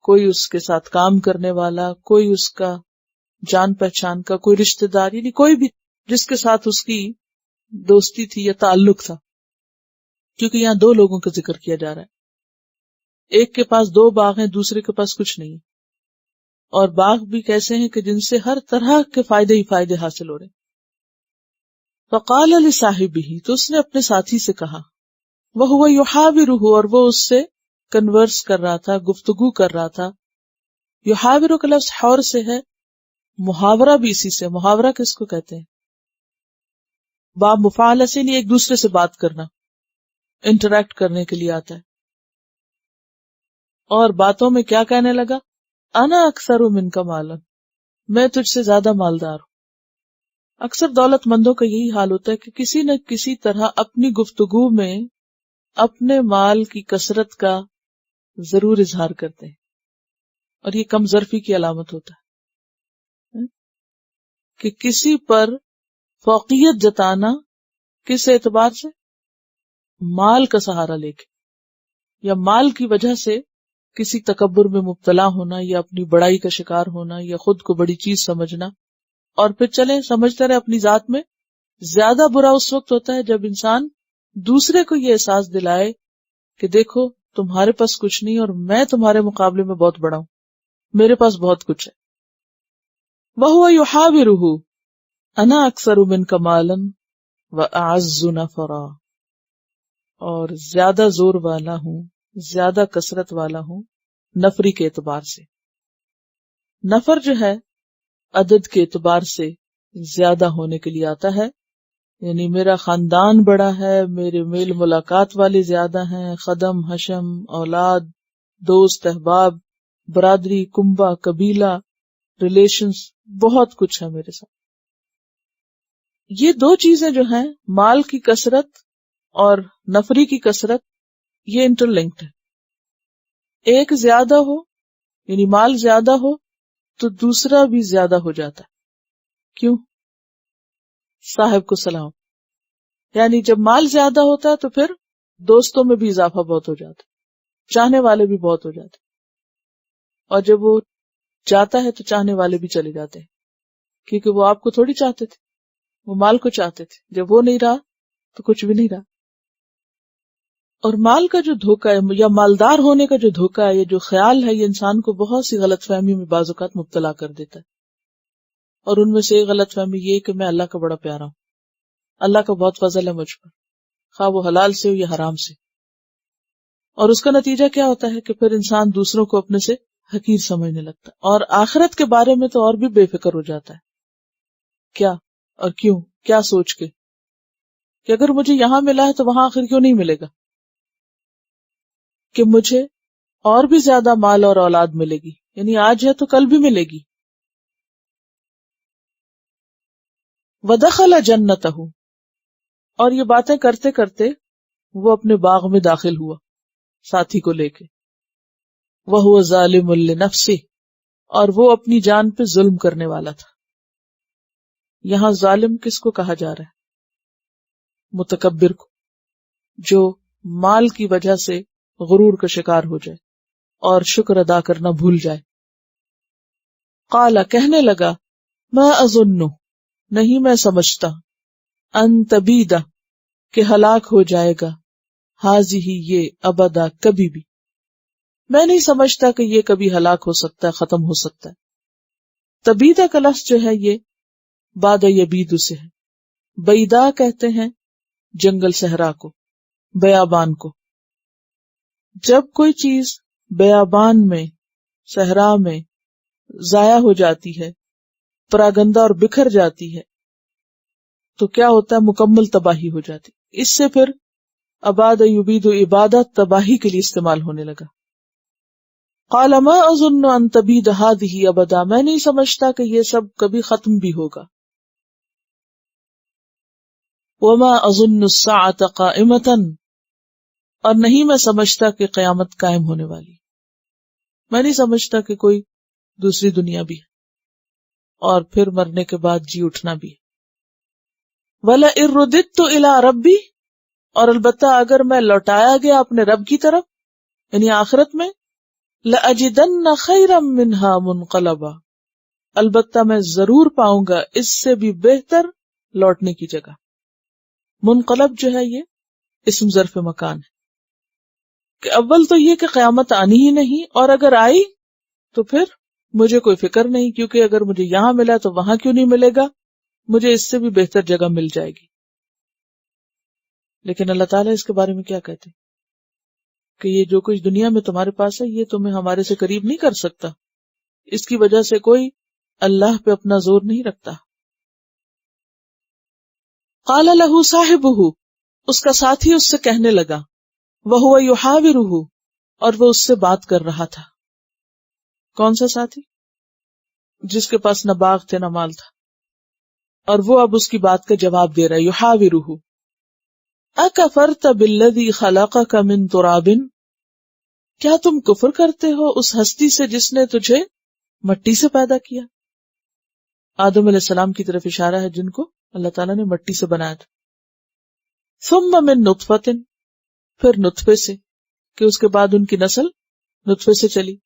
کوئی اس کے ساتھ کام کرنے والا، کوئی اس کا جان پہچان کا کوئی رشتہ دار، یعنی کوئی بھی جس کے ساتھ اس کی دوستی تھی یا تعلق تھا. کیونکہ یہاں دو لوگوں کا ذکر کیا جا رہا ہے، ایک کے پاس 2 باغ ہیں، دوسرے کے پاس کچھ نہیں، اور باغ بھی کیسے ہیں کہ جن سے ہر طرح کے فائدے ہی فائدے حاصل ہو رہے ہیں۔ فقال لصاحبہ، تو اس نے اپنے ساتھی سے کہا، وہو یحاورہ، اور وہ اس سے کنورس کر رہا تھا، گفتگو کر رہا تھا۔ یحاورہ کا لفظ حور سے ہے، محاورہ بھی اسی سے، محاورہ کس کو کہتے ہیں؟ باب مفاعلہ سے نہیں، ایک دوسرے سے بات کرنا، انٹریکٹ کرنے کے لیے آتا ہے۔ اور باتوں میں کیا کہنے لگا؟ انا اکثر منک مالا، میں تجھ سے زیادہ مالدار ہوں۔ اکثر دولت مندوں کا یہی حال ہوتا ہے کہ کسی نہ کسی طرح اپنی گفتگو میں اپنے مال کی کثرت کا ضرور اظہار کرتے ہیں، اور یہ کم ظرفی کی علامت ہوتا ہے کہ کسی پر فوقیت جتانا کس اعتبار سے؟ مال کا سہارا لے کے، یا مال کی وجہ سے کسی تکبر میں مبتلا ہونا، یا اپنی بڑائی کا شکار ہونا، یا خود کو بڑی چیز سمجھنا، اور پھر چلیں سمجھتے رہے اپنی ذات میں۔ زیادہ برا اس وقت ہوتا ہے جب انسان دوسرے کو یہ احساس دلائے کہ دیکھو تمہارے پاس کچھ نہیں اور میں تمہارے مقابلے میں بہت بڑا ہوں، میرے پاس بہت کچھ ہے۔ وَهُوَ يُحَاوِرُهُ أَنَا أَكْثَرُ مِنْكَ مَالًا وَأَعَزُّ نَفَرًا، اور زیادہ زور والا ہوں، زیادہ کثرت والا ہوں نفری کے اعتبار سے۔ نفر جو ہے عدد کے اعتبار سے زیادہ ہونے کے لیے آتا ہے، یعنی میرا خاندان بڑا ہے، میرے میل ملاقات والے زیادہ ہیں، خدم، حشم، اولاد، دوست، احباب، برادری، کنبہ، قبیلہ، ریلیشنز، بہت کچھ ہے میرے ساتھ۔ یہ 2 چیزیں جو ہیں، مال کی کثرت اور نفری کی کثرت، یہ انٹر لنکڈ ہے۔ ایک زیادہ ہو یعنی مال زیادہ ہو تو دوسرا بھی زیادہ ہو جاتا ہے۔ کیوں؟ صاحب کو سلام، یعنی جب مال زیادہ ہوتا ہے تو پھر دوستوں میں بھی اضافہ بہت ہو جاتا ہے، چاہنے والے بھی بہت ہو جاتے ہیں، اور جب وہ جاتا ہے تو چاہنے والے بھی چلے جاتے ہیں، کیونکہ وہ آپ کو تھوڑی چاہتے تھے، وہ مال کو چاہتے تھے۔ جب وہ نہیں رہا تو کچھ بھی نہیں رہا۔ اور مال کا جو دھوکہ ہے یا مالدار ہونے کا جو دھوکہ ہے، یہ جو خیال ہے، یہ انسان کو بہت سی غلط فہمی میں بعض اوقات مبتلا کر دیتا ہے، اور ان میں سے ایک غلط فہمی یہ کہ میں اللہ کا بڑا پیارا ہوں، اللہ کا بہت فضل ہے مجھ پر، خواہ وہ حلال سے ہو یا حرام سے۔ اور اس کا نتیجہ کیا ہوتا ہے کہ پھر انسان دوسروں کو اپنے سے حقیر سمجھنے لگتا ہے، اور آخرت کے بارے میں تو اور بھی بے فکر ہو جاتا ہے۔ کیا اور کیوں؟ کیا سوچ کے کہ اگر مجھے یہاں ملا ہے تو وہاں آخر کیوں نہیں ملے گا، کہ مجھے اور بھی زیادہ مال اور اولاد ملے گی، یعنی آج ہے تو کل بھی ملے گی۔ وَدَخَلَ جَنَّتَهُ، اور یہ باتیں کرتے کرتے وہ اپنے باغ میں داخل ہوا ساتھی کو لے کے۔ وَهُوَ ظَالِمٌ لِنَفْسِهِ، اور وہ اپنی جان پہ ظلم کرنے والا تھا۔ یہاں ظالم کس کو کہا جا رہا ہے؟ متکبر کو، جو مال کی وجہ سے غرور کا شکار ہو جائے اور شکر ادا کرنا بھول جائے۔ قال، کہنے لگا، ما اظن، نہیں میں سمجھتا، ان تبیدہ، کہ ہلاک ہو جائے گا، ہاذہ، یہ، ابدا، کبھی بھی، میں نہیں سمجھتا کہ یہ کبھی ہلاک ہو سکتا ہے، ختم ہو سکتا ہے۔ تبیدہ کا لفظ جو ہے یہ بعد یبید سے ہے۔ بیدا کہتے ہیں جنگل صحرا کو، بیابان کو۔ جب کوئی چیز بیابان میں، صحرا میں ضائع ہو جاتی ہے، پراگندہ اور بکھر جاتی ہے، تو کیا ہوتا ہے؟ مکمل تباہی ہو جاتی۔ اس سے پھر اباد یبید عبادت تباہی کے لیے استعمال ہونے لگا۔ قال ما اظن ان تبید هذه ابدا، میں نہیں سمجھتا کہ یہ سب کبھی ختم بھی ہوگا۔ وما اظن الساعة قائمة، اور نہیں میں سمجھتا کہ قیامت قائم ہونے والی، میں نہیں سمجھتا کہ کوئی دوسری دنیا بھی ہے اور پھر مرنے کے بعد جی اٹھنا بھی ہے۔ وَلَئِن رُدِدتُّ إِلَىٰ رَبِّي، اور البتہ اگر میں لوٹایا گیا اپنے رب کی طرف، یعنی آخرت میں، لَأَجِدَنَّ خَيْرًا مِّنْهَا مُنْقَلَبًا، البتہ میں ضرور پاؤں گا اس سے بھی بہتر لوٹنے کی جگہ۔ منقلب جو ہے یہ اسم ظرف مکان ہے کہ اول تو یہ کہ قیامت آنی ہی نہیں، اور اگر آئی تو پھر مجھے کوئی فکر نہیں، کیونکہ اگر مجھے یہاں ملا تو وہاں کیوں نہیں ملے گا، مجھے اس سے بھی بہتر جگہ مل جائے گی۔ لیکن اللہ تعالیٰ اس کے بارے میں کیا کہتے کہ یہ جو کچھ دنیا میں تمہارے پاس ہے یہ تمہیں ہمارے سے قریب نہیں کر سکتا، اس کی وجہ سے کوئی اللہ پہ اپنا زور نہیں رکھتا۔ قال له صاحبہ، اس کا ساتھی اس سے کہنے لگا، وہو یحاورہ، اور وہ اس سے بات کر رہا تھا۔ کون سا ساتھی؟ جس کے پاس نہ باغ تھے نہ مال تھا، اور وہ اب اس کی بات کا جواب دے رہا ہے، یحاورہ، اکفرت بالذی خلقک من تراب، کیا تم کفر کرتے ہو اس ہستی سے جس نے تجھے مٹی سے پیدا کیا؟ آدم علیہ السلام کی طرف اشارہ ہے جن کو اللہ تعالیٰ نے مٹی سے بنایا تھا۔ ثم من نطفۃ، پھر نطفے سے، کہ اس کے بعد ان کی نسل نطفے سے چلی۔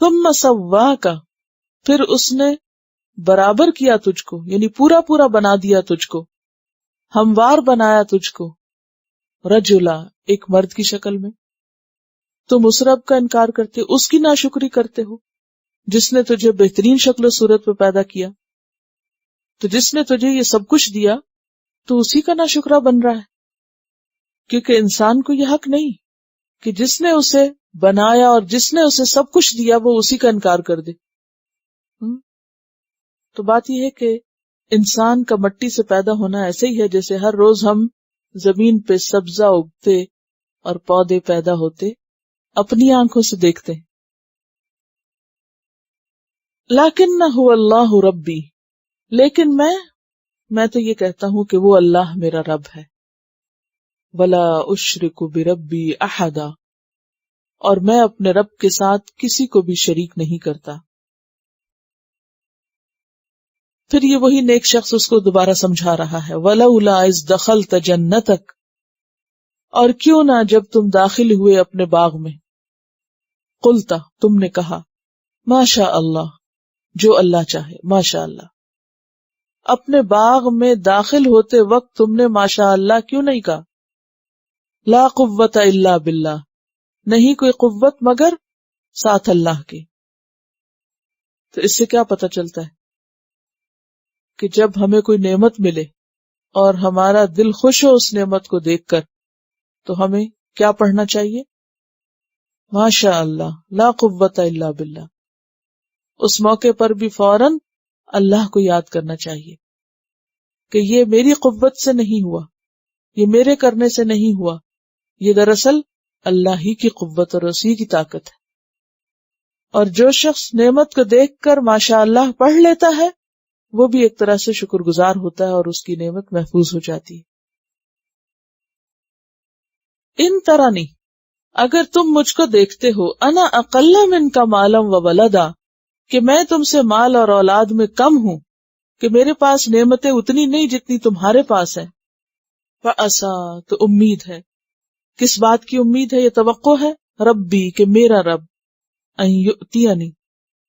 ثم سواک، پھر اس نے برابر کیا تجھ کو، یعنی پورا پورا بنا دیا تجھ کو، ہموار بنایا تجھ کو، رجلا، ایک مرد کی شکل میں۔ تم اس رب کا انکار کرتے ہو، اس کی ناشکری کرتے ہو جس نے تجھے بہترین شکل و صورت پہ پیدا کیا۔ تو جس نے تجھے یہ سب کچھ دیا تو اسی کا ناشکرا بن رہا ہے، کیونکہ انسان کو یہ حق نہیں کہ جس نے اسے بنایا اور جس نے اسے سب کچھ دیا وہ اسی کا انکار کر دے۔ تو بات یہ ہے کہ انسان کا مٹی سے پیدا ہونا ایسے ہی ہے جیسے ہر روز ہم زمین پہ سبزہ اگتے اور پودے پیدا ہوتے اپنی آنکھوں سے دیکھتے ہیں۔ لیکن هو اللہ ربی، لیکن میں تو یہ کہتا ہوں کہ وہ اللہ میرا رب ہے۔ ولا اشرک بربی احدا، اور میں اپنے رب کے ساتھ کسی کو بھی شریک نہیں کرتا۔ پھر یہ وہی نیک شخص اس کو دوبارہ سمجھا رہا ہے، وَلَوْلَا إِذْ دَخَلْتَ جَنَّتَكَ، اور کیوں نہ جب تم داخل ہوئے اپنے باغ میں، قلتا، تم نے کہا، ماشاء اللہ، جو اللہ چاہے، ماشاء اللہ۔ اپنے باغ میں داخل ہوتے وقت تم نے ماشاء اللہ کیوں نہیں کہا؟ لا قوت الا باللہ، نہیں کوئی قوت مگر ساتھ اللہ کے۔ تو اس سے کیا پتہ چلتا ہے کہ جب ہمیں کوئی نعمت ملے اور ہمارا دل خوش ہو اس نعمت کو دیکھ کر تو ہمیں کیا پڑھنا چاہیے؟ ماشاء اللہ، لا قوت الا باللہ۔ اس موقع پر بھی فوراً اللہ کو یاد کرنا چاہیے کہ یہ میری قوت سے نہیں ہوا، یہ میرے کرنے سے نہیں ہوا، یہ دراصل اللہ ہی کی قوت اور اسی کی طاقت ہے۔ اور جو شخص نعمت کو دیکھ کر ماشاء اللہ پڑھ لیتا ہے وہ بھی ایک طرح سے شکر گزار ہوتا ہے اور اس کی نعمت محفوظ ہو جاتی ہے۔ ان ترانی، اگر تم مجھ کو دیکھتے ہو، انا اقل منک مالا و ولدا، کہ میں تم سے مال اور اولاد میں کم ہوں، کہ میرے پاس نعمتیں اتنی نہیں جتنی تمہارے پاس ہے، فَأَسَىٰ، تو امید ہے، کس بات کی امید ہے؟ یہ توقع ہے، ربی، کہ میرا رب، ان یؤتینی،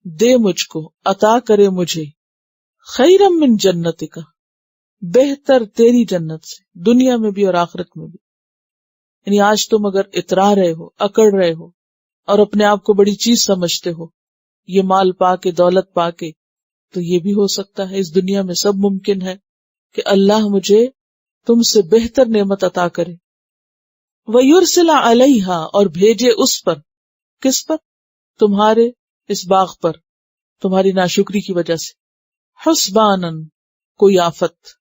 دے مجھ کو، عطا کرے مجھے، خیرم من جنتک، بہتر تیری جنت سے، دنیا میں بھی اور آخرت میں بھی۔ یعنی آج تم اگر اترا رہے ہو، اکڑ رہے ہو اور اپنے آپ کو بڑی چیز سمجھتے ہو، یہ مال پا کے، دولت پا کے، تو یہ بھی ہو سکتا ہے، اس دنیا میں سب ممکن ہے کہ اللہ مجھے تم سے بہتر نعمت عطا کرے۔ وَيُرْسِلَ عَلَيْهَا، اور بھیجے اس پر، کس پر؟ تمہارے اس باغ پر، تمہاری ناشکری کی وجہ سے، حسبانن، کوئی آفت۔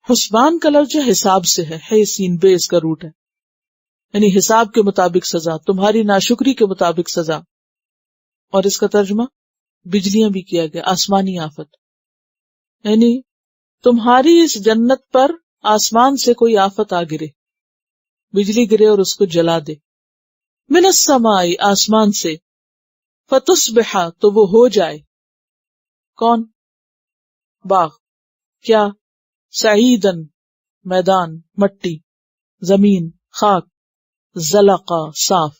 حسبان کا لفظ حساب سے ہے، ہے سین بے، اس کا روٹ ہے، یعنی حساب کے مطابق سزا، تمہاری ناشکری کے مطابق سزا۔ اور اس کا ترجمہ بجلیاں بھی کیا گیا، آسمانی آفت، یعنی تمہاری اس جنت پر آسمان سے کوئی آفت آ گرے، بجلی گرے اور اس کو جلا دے، من السماء، آسمان سے، فتصبح، تو وہ ہو جائے، کون؟ باغ، کیا؟ سعیدن، میدان، مٹی، زمین، خاک، زلقا، صاف۔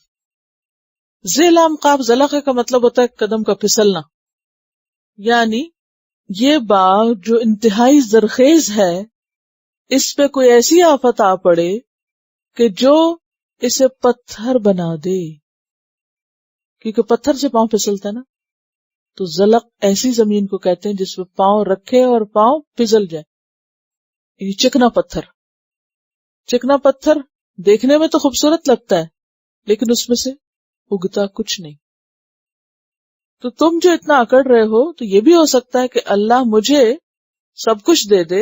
ذیلام قاف، زلقہ کا مطلب ہوتا ہے قدم کا پھسلنا، یعنی یہ باغ جو انتہائی زرخیز ہے، اس پہ کوئی ایسی آفت آ پڑے کہ جو اسے پتھر بنا دے، کیونکہ پتھر سے پاؤں پھسلتا ہے نا، تو زلق ایسی زمین کو کہتے ہیں جس پہ پاؤں رکھے اور پاؤں پھسل جائے، یہ چکنا پتھر۔ چکنا پتھر دیکھنے میں تو خوبصورت لگتا ہے لیکن اس میں سے اگتا کچھ نہیں۔ تو تم جو اتنا اکڑ رہے ہو تو یہ بھی ہو سکتا ہے کہ اللہ مجھے سب کچھ دے دے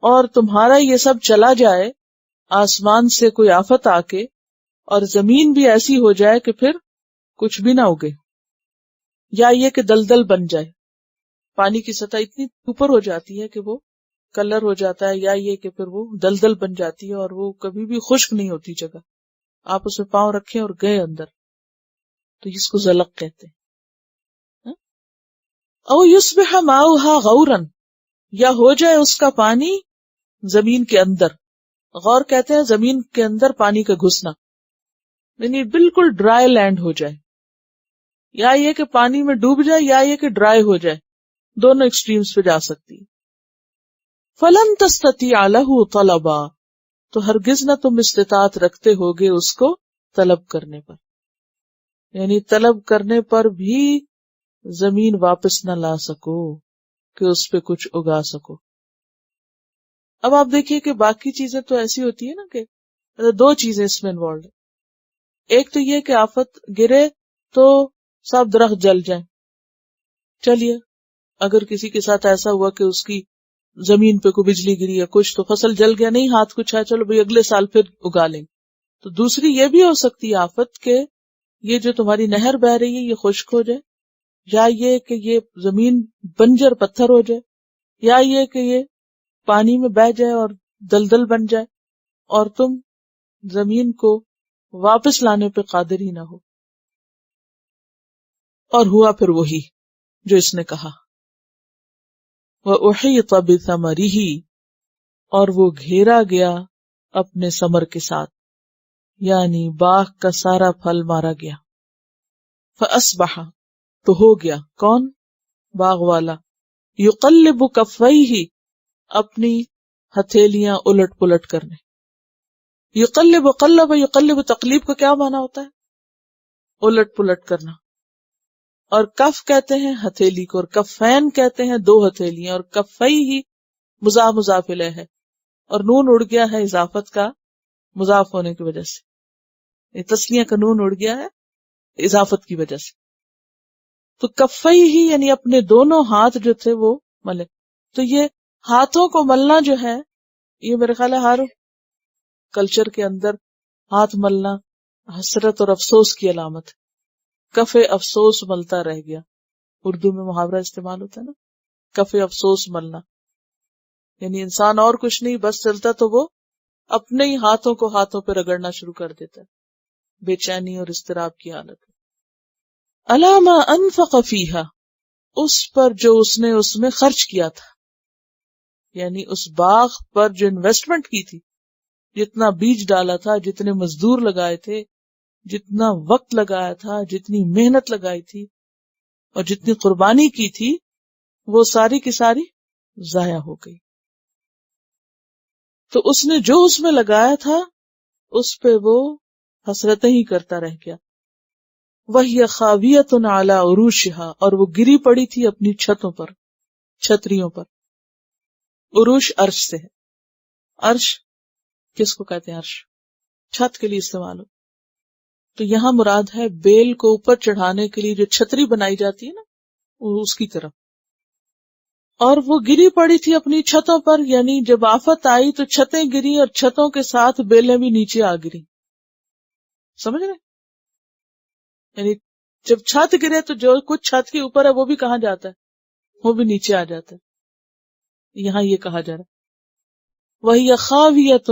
اور تمہارا یہ سب چلا جائے، آسمان سے کوئی آفت آ کے، اور زمین بھی ایسی ہو جائے کہ پھر کچھ بھی نہ اگے، یا یہ کہ دلدل بن جائے، پانی کی سطح اتنی اوپر ہو جاتی ہے کہ وہ کلر ہو جاتا ہے، یا یہ کہ پھر وہ دلدل بن جاتی ہے اور وہ کبھی بھی خشک نہیں ہوتی جگہ، آپ اس میں پاؤں رکھیں اور گئے اندر، تو اس کو زلق کہتے ہیں۔ او یصبح ماؤها غورا، یا ہو جائے اس کا پانی زمین کے اندر، غور کہتے ہیں زمین کے اندر پانی کا گھسنا، یعنی بالکل ڈرائی لینڈ ہو جائے، یا یہ کہ پانی میں ڈوب جائے، یا یہ کہ ڈرائی ہو جائے، دونوں ایکسٹریمز پہ جا سکتی ہے۔ فلن تستطیع لہ طلبا، تو ہرگز نہ تم استطاعت رکھتے ہوگے اس کو طلب کرنے پر، یعنی طلب کرنے پر بھی زمین واپس نہ لا سکو کہ اس پہ کچھ اگا سکو۔ اب آپ دیکھیے کہ باقی چیزیں تو ایسی ہوتی ہیں نا کہ دو چیزیں اس میں انوالوڈ ہیں، ایک تو یہ کہ آفت گرے تو سب درخت جل جائیں، چلیے اگر کسی کے ساتھ ایسا ہوا کہ اس کی زمین پہ کوئی بجلی گری یا کچھ تو فصل جل گیا، نہیں ہاتھ کچھ ہے، چلو بھئی اگلے سال پھر اگا لیں۔ تو دوسری یہ بھی ہو سکتی ہے آفت کہ یہ جو تمہاری نہر بہ رہی ہے یہ خشک ہو جائے، یا یہ کہ یہ زمین بنجر پتھر ہو جائے، یا یہ کہ یہ پانی میں بہ جائے اور دلدل بن جائے اور تم زمین کو واپس لانے پہ قادر ہی نہ ہو۔ اور ہوا پھر وہی جو اس نے کہا، وَأُحِيطَ بِثَمَرِهِ، اور وہ گھیرا گیا اپنے ثمر کے ساتھ، یعنی باغ کا سارا پھل مارا گیا۔ فَأَصْبَحَ، تو ہو گیا کون؟ باغ والا، يُقَلِّبُ كَفَّيْهِ، اپنی ہتھیلیاں الٹ پلٹ کرنے۔ یقلب قلب، یقلب تقلیب کا کیا معنی ہوتا ہے؟ الٹ پلٹ کرنا۔ اور کف کہتے ہیں ہتھیلی کو، اور کفین کہتے ہیں دو ہتھیلیاں، اور کفئی ہی مضاف مضاف الیہ ہے، اور نون اڑ گیا ہے اضافت کا مضاف ہونے کی وجہ سے، تسنیہ کا نون اڑ گیا ہے اضافت کی وجہ سے۔ تو کفئی ہی یعنی اپنے دونوں ہاتھ جو تھے وہ ملے۔ تو یہ ہاتھوں کو ملنا جو ہے یہ میرے خیال ہے ہر کلچر کے اندر ہاتھ ملنا حسرت اور افسوس کی علامت ہے۔ کفے افسوس ملتا رہ گیا، اردو میں محاورہ استعمال ہوتا ہے نا، کفے افسوس ملنا، یعنی انسان اور کچھ نہیں بس چلتا تو وہ اپنے ہی ہاتھوں کو ہاتھوں پہ رگڑنا شروع کر دیتا ہے، بے چینی اور اضطراب کی حالت۔ الا ما انفق فیہا، اس پر جو اس نے اس میں خرچ کیا تھا، یعنی اس باغ پر جو انویسٹمنٹ کی تھی، جتنا بیج ڈالا تھا، جتنے مزدور لگائے تھے، جتنا وقت لگایا تھا، جتنی محنت لگائی تھی اور جتنی قربانی کی تھی، وہ ساری کی ساری ضائع ہو گئی۔ تو اس نے جو اس میں لگایا تھا اس پہ وہ حسرتیں ہی کرتا رہ گیا۔ وَهِيَ خَاوِيَةٌ عَلَى عُرُوشِهَا، اور وہ گری پڑی تھی اپنی چھتوں پر، چھتریوں پر۔ عروش عرش سے ہے، عرش کس کو کہتے ہیں؟ عرش چھت کے لیے استعمال ہو، تو یہاں مراد ہے بیل کو اوپر چڑھانے کے لیے جو چھتری بنائی جاتی ہے نا، وہ اس کی طرف۔ اور وہ گری پڑی تھی اپنی چھتوں پر، یعنی جب آفت آئی تو چھتیں گری اور چھتوں کے ساتھ بیلیں بھی نیچے آ گری، سمجھ رہے؟ یعنی جب چھت گرے تو جو کچھ چھت کے اوپر ہے وہ بھی کہاں جاتا ہے؟ وہ بھی نیچے آ جاتا ہے۔ یہاں یہ کہا جا رہا وَهِيَ خَاوِيَةٌ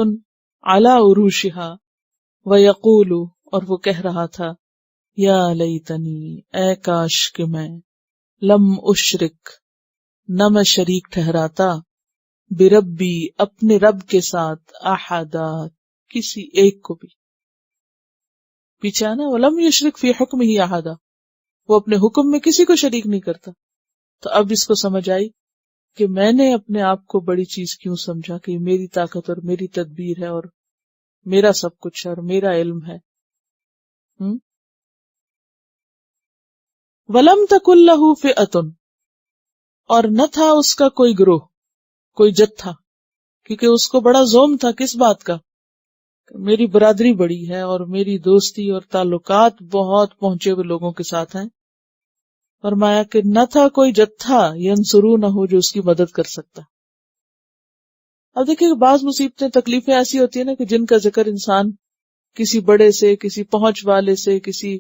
عَلَى عُرُوشِهَا وَيَقُولُ، اور وہ کہہ رہا تھا، یا لیتنی، اے کاش کہ میں، لم اشرک، نہ میں شریک ٹھہراتا، بربی، اپنے رب کے ساتھ، احدا، کسی ایک کو بھی۔ پیچھے آنا ولم یشرک فی حکمہ احدا، وہ اپنے حکم میں کسی کو شریک نہیں کرتا۔ تو اب اس کو سمجھ آئی کہ میں نے اپنے آپ کو بڑی چیز کیوں سمجھا کہ یہ میری طاقت اور میری تدبیر ہے اور میرا سب کچھ ہے اور میرا علم ہے. وَلَمْ تَكُنْ لَهُ فِئَةٌ، اور نہ تھا اس کا کوئی گروہ، کوئی جتھا، کیونکہ اس کو بڑا زوم تھا کس بات کا، میری برادری بڑی ہے اور میری دوستی اور تعلقات بہت پہنچے ہوئے لوگوں کے ساتھ ہیں. فرمایا کہ نہ تھا کوئی جتھا ینصرونہ جو اس کی مدد کر سکتا. اب دیکھیں بعض مصیبتیں تکلیفیں ایسی ہوتی ہیں نا کہ جن کا ذکر انسان کسی بڑے سے، کسی پہنچ والے سے، کسی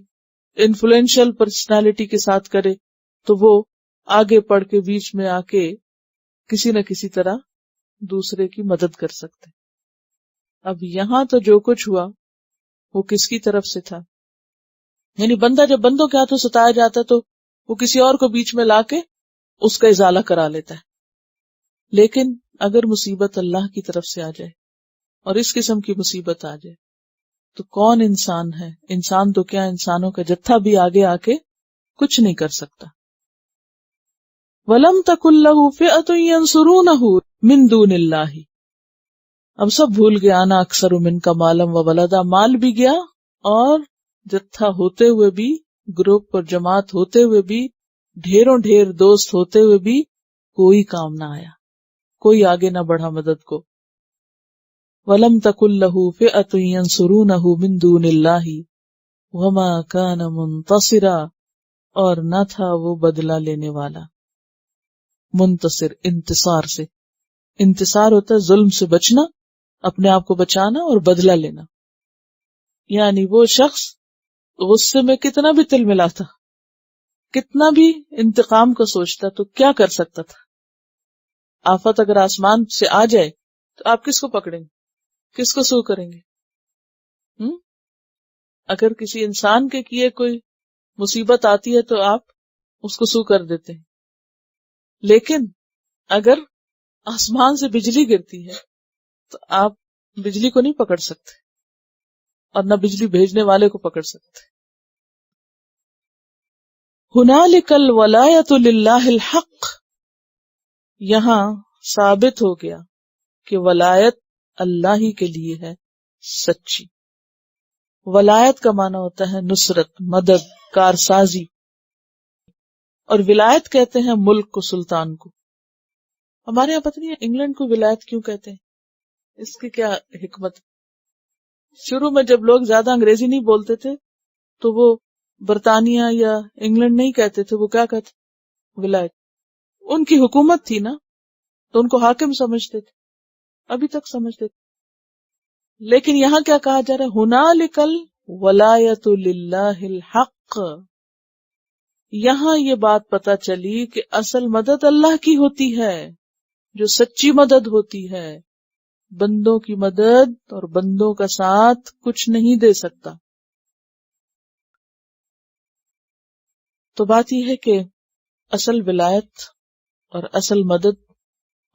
انفلوئنشل پرسنالٹی کے ساتھ کرے تو وہ آگے پڑھ کے بیچ میں آ کے کسی نہ کسی طرح دوسرے کی مدد کر سکتے. اب یہاں تو جو کچھ ہوا وہ کس کی طرف سے تھا؟ یعنی بندہ جب بندوں کے ہاتھوں ستایا جاتا ہے تو وہ کسی اور کو بیچ میں لا کے اس کا ازالہ کرا لیتا ہے. لیکن اگر مصیبت اللہ کی طرف سے آ جائے اور اس قسم کی مصیبت آ جائے تو کون انسان ہے؟ انسان تو کیا، انسانوں کا جتھا بھی آگے آ کے کچھ نہیں کر سکتا. وَلَمْ تَكُنْ لَهُ فِئَةٌ يَنْصُرُونَهُ مِنْ دُونِ اللَّهِ. اب سب بھول گیا، انا اکثر من کا مالم و ولدا، مال بھی گیا اور جتھا ہوتے ہوئے بھی، گروپ اور جماعت ہوتے ہوئے بھی، ڈھیروں ڈھیر دوست ہوتے ہوئے بھی کوئی کام نہ آیا، کوئی آگے نہ بڑھا مدد کو. وَلَمْ تَكُنْ لَهُ فِئَةٌ يَنْصُرُونَهُ مِنْ دُونِ اللَّهِ وَمَا كَانَ مُنْتَصِرًا، اور نہ تھا وہ بدلہ لینے والا. منتصر انتصار سے، انتصار ہوتا ہے ظلم سے بچنا، اپنے آپ کو بچانا اور بدلہ لینا. یعنی وہ شخص غصے میں کتنا بھی تل ملا تھا، کتنا بھی انتقام کو سوچتا تو کیا کر سکتا تھا؟ آفت اگر آسمان سے آ جائے تو آپ کس کو پکڑیں گے؟ کس کو سو کریں گے؟ اگر کسی انسان کے کیے کوئی مصیبت آتی ہے تو آپ اس کو سو کر دیتے ہیں، لیکن اگر آسمان سے بجلی گرتی ہے تو آپ بجلی کو نہیں پکڑ سکتے اور نہ بجلی بھیجنے والے کو پکڑ سکتے. ہنالک الولایۃ للہ الحق، یہاں ثابت ہو گیا کہ ولایت اللہ ہی کے لیے ہے سچی. ولایت کا معنی ہوتا ہے نصرت، مدد، کارسازی، اور ولایت کہتے ہیں ملک کو، سلطان کو. ہمارے یہاں پتہ نہیں ہے انگلینڈ کو ولایت کیوں کہتے ہیں، اس کی کیا حکمت؟ شروع میں جب لوگ زیادہ انگریزی نہیں بولتے تھے تو وہ برطانیہ یا انگلینڈ نہیں کہتے تھے، وہ کیا کہتے؟ ولایت. ان کی حکومت تھی نا تو ان کو حاکم سمجھتے تھے، ابھی تک سمجھتے تھے. لیکن یہاں کیا کہا جا رہا ہے؟ ہنالک الولایۃ للہ الحق. یہاں یہ بات پتہ چلی کہ اصل مدد اللہ کی ہوتی ہے، جو سچی مدد ہوتی ہے. بندوں کی مدد اور بندوں کا ساتھ کچھ نہیں دے سکتا. تو بات یہ ہے کہ اصل ولایت اور اصل مدد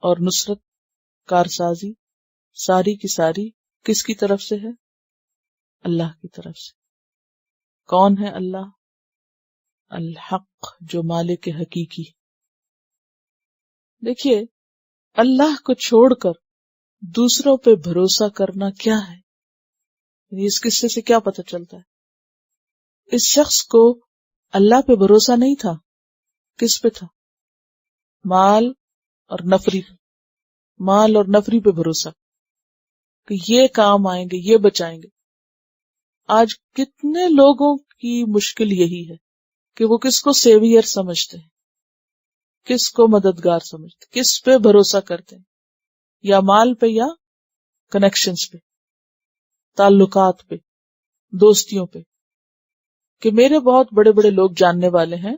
اور نصرت، کارسازی ساری کی ساری کس کی طرف سے ہے؟ اللہ کی طرف سے. کون ہے اللہ؟ الحق، جو مالک حقیقی. دیکھیے اللہ کو چھوڑ کر دوسروں پہ بھروسہ کرنا کیا ہے؟ اس قصے سے کیا پتہ چلتا ہے؟ اس شخص کو اللہ پہ بھروسہ نہیں تھا، کس پہ تھا؟ مال اور نفری پہ. مال اور نفری پہ بھروسہ کہ یہ کام آئیں گے، یہ بچائیں گے. آج کتنے لوگوں کی مشکل یہی ہے کہ وہ کس کو سیویئر سمجھتے ہیں، کس کو مددگار سمجھتے ہیں، کس پہ بھروسہ کرتے ہیں، یا مال پہ یا کنیکشنز پہ، تعلقات پہ، دوستیوں پہ، کہ میرے بہت بڑے بڑے لوگ جاننے والے ہیں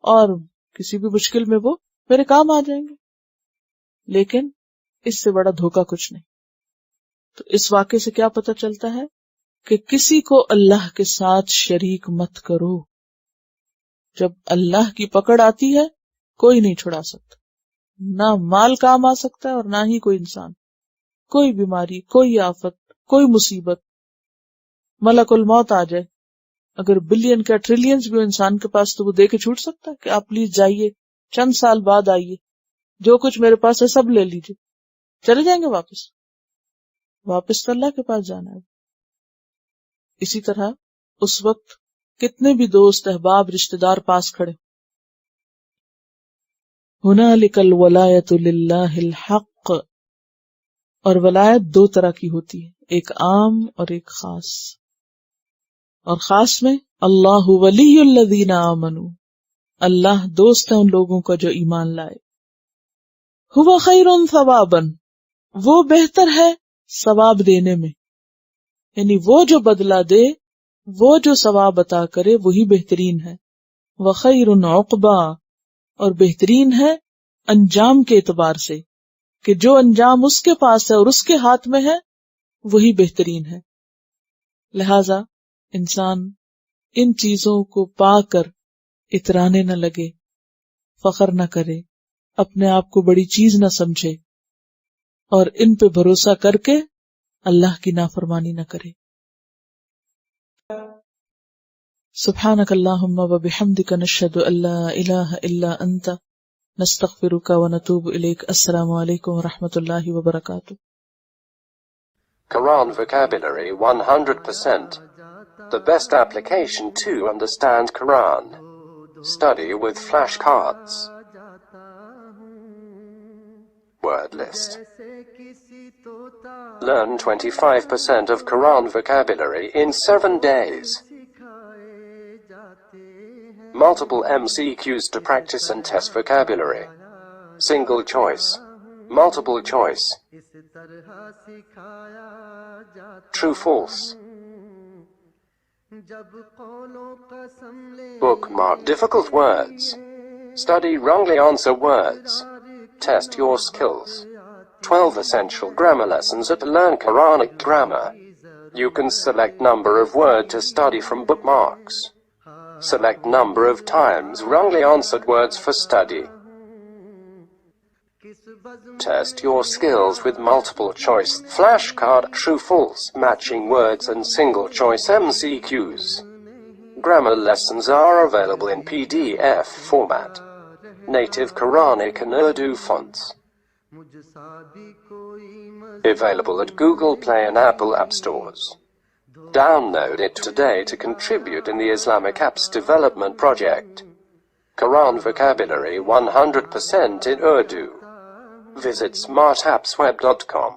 اور کسی بھی مشکل میں وہ میرے کام آ جائیں گے. لیکن اس سے بڑا دھوکہ کچھ نہیں. تو اس واقعے سے کیا پتہ چلتا ہے کہ کسی کو اللہ کے ساتھ شریک مت کرو. جب اللہ کی پکڑ آتی ہے کوئی نہیں چھڑا سکتا، نہ مال کام آ سکتا ہے اور نہ ہی کوئی انسان. کوئی بیماری، کوئی آفت، کوئی مصیبت، ملک الموت آ جائے، اگر بلین کا ٹریلینز بھی ہو انسان کے پاس تو وہ دے کے چھوٹ سکتا ہے کہ آپ پلیز جائیے، چند سال بعد آئیے. جو کچھ میرے پاس ہے سب لے لیجیے، چلے جائیں گے واپس تو اللہ کے پاس جانا ہے. اسی طرح اس وقت کتنے بھی دوست احباب رشتہ دار پاس کھڑے. ہنالک الولایۃ للہ الحق. اور ولایت دو طرح کی ہوتی ہے، ایک عام اور ایک خاص. اور خاص میں اللہ ولی الذین آمنوا، اللہ دوست ہے ان لوگوں کا جو ایمان لائے. ہوا خیر ثوابا، وہ بہتر ہے ثواب دینے میں، یعنی وہ جو بدلہ دے، وہ جو ثواب عطا کرے وہی بہترین ہے. وخیر عقبا، اور بہترین ہے انجام کے اعتبار سے، کہ جو انجام اس کے پاس ہے اور اس کے ہاتھ میں ہے وہی بہترین ہے. لہذا انسان ان چیزوں کو پا کر اترانے نہ لگے، فخر نہ کرے، اپنے آپ کو بڑی چیز نہ سمجھے، اور ان پہ بھروسہ کر کے اللہ کی نافرمانی نہ کرے. سبحانک اللہم وبحمدک نشہد ان لا الہ الا انت نستغفرک ونتوب الیک. السلام علیکم ورحمۃ اللہ وبرکاتہ. Quran vocabulary 100%. The best application to understand Quran. Study with flashcards. Word list. Learn 25% of Quran vocabulary in 7 days. Multiple MCQs to practice and test vocabulary. Single choice. Multiple choice. True, false. Bookmark difficult words. Study wrongly answer words. Test your skills. 12 essential grammar lessons at Learn Quranic Grammar. You can select number of words to study from bookmarks. Select number of times wrongly answered words for study. Test your skills with multiple choice flashcard, true, false, matching words and single choice MCQs. Grammar lessons are available in PDF format. Native Quranic and Urdu fonts. Available at Google Play and Apple App Stores. Download it today to contribute in the Islamic Apps Development Project. Quran vocabulary 100% in Urdu. Visit smartappsweb.com.